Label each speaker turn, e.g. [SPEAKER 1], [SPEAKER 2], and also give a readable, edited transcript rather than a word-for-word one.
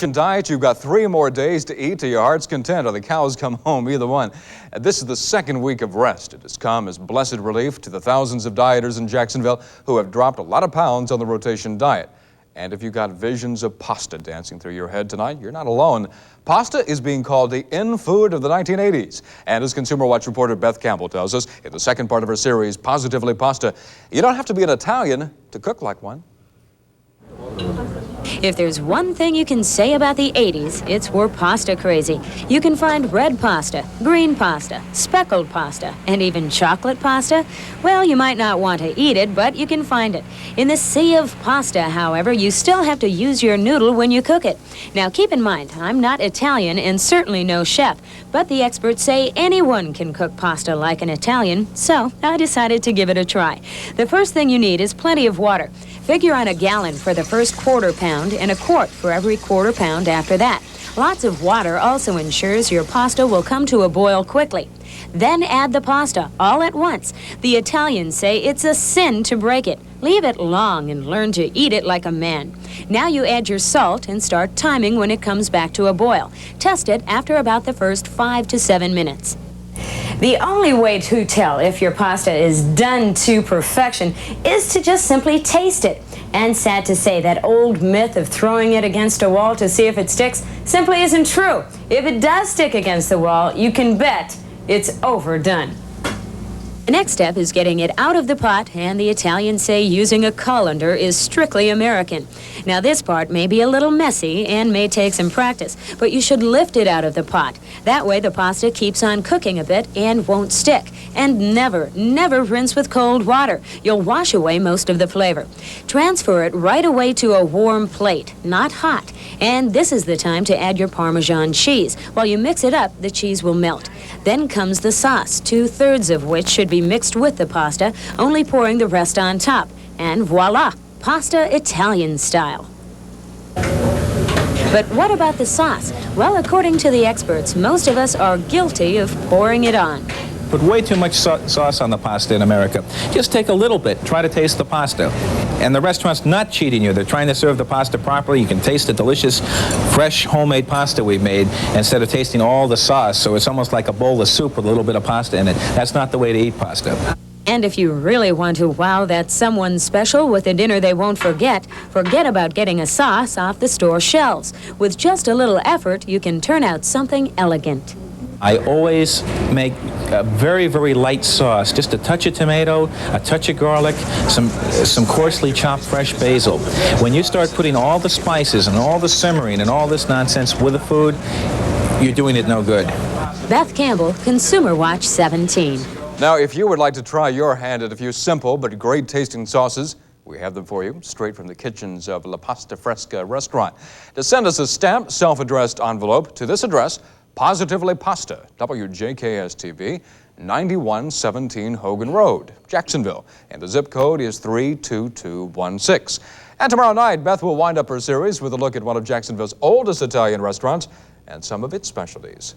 [SPEAKER 1] Diet, you've got 3 more days to eat to your heart's content, or the cows come home, either one. This is the second week of rest. It has come as blessed relief to the thousands of dieters in Jacksonville who have dropped a lot of pounds on the rotation diet. And if you've got visions of pasta dancing through your head tonight, you're not alone. Pasta is being called the in-food of the 1980s. And as Consumer Watch reporter Beth Campbell tells us, in the second part of her series, Positively Pasta, you don't have to be an Italian to cook like one.
[SPEAKER 2] If there's one thing you can say about the 80s, it's we're pasta crazy. You can find red pasta, green pasta, speckled pasta, and even chocolate pasta. Well, you might not want to eat it, but you can find it. In the sea of pasta, however, you still have to use your noodle when you cook it. Now, keep in mind, I'm not Italian and certainly no chef, but the experts say anyone can cook pasta like an Italian, so I decided to give it a try. The first thing you need is plenty of water. Figure on a gallon for the first quarter pound and a quart for every quarter pound after that. Lots of water also ensures your pasta will come to a boil quickly. Then add the pasta all at once. The Italians say it's a sin to break it. Leave it long and learn to eat it like a man. Now you add your salt and start timing when it comes back to a boil. Test it after about the first 5 to 7 minutes. The only way to tell if your pasta is done to perfection is to just simply taste it. And sad to say, that old myth of throwing it against a wall to see if it sticks simply isn't true. If it does stick against the wall, you can bet it's overdone. The next step is getting it out of the pot, and the Italians say using a colander is strictly American. Now, this part may be a little messy and may take some practice, but you should lift it out of the pot. That way the pasta keeps on cooking a bit and won't stick. And never, never rinse with cold water. You'll wash away most of the flavor. Transfer it right away to a warm plate, not hot. And this is the time to add your Parmesan cheese. While you mix it up, the cheese will melt. Then comes the sauce, 2/3 of which should be mixed with the pasta, only pouring the rest on top. And voila, pasta Italian style. But what about the sauce? Well, according to the experts, most of us are guilty of pouring it on.
[SPEAKER 3] Put way too much sauce on the pasta in America. Just take a little bit, try to taste the pasta. And the restaurant's not cheating you. They're trying to serve the pasta properly. You can taste the delicious, fresh, homemade pasta we've made instead of tasting all the sauce. So it's almost like a bowl of soup with a little bit of pasta in it. That's not the way to eat pasta.
[SPEAKER 2] And if you really want to wow that someone special with a dinner they won't forget about getting a sauce off the store shelves. With just a little effort, you can turn out something elegant.
[SPEAKER 3] I always make a very, very light sauce, just a touch of tomato, a touch of garlic, some coarsely chopped fresh basil. When you start putting all the spices and all the simmering and all this nonsense with the food, you're doing it no good.
[SPEAKER 2] Beth Campbell, Consumer Watch 17.
[SPEAKER 1] Now, if you would like to try your hand at a few simple but great tasting sauces, we have them for you, straight from the kitchens of La Pasta Fresca Restaurant. To send us a stamped, self-addressed envelope to this address, Positively Pasta, WJKS-TV, 9117 Hogan Road, Jacksonville. And the zip code is 32216. And tomorrow night, Beth will wind up her series with a look at one of Jacksonville's oldest Italian restaurants and some of its specialties.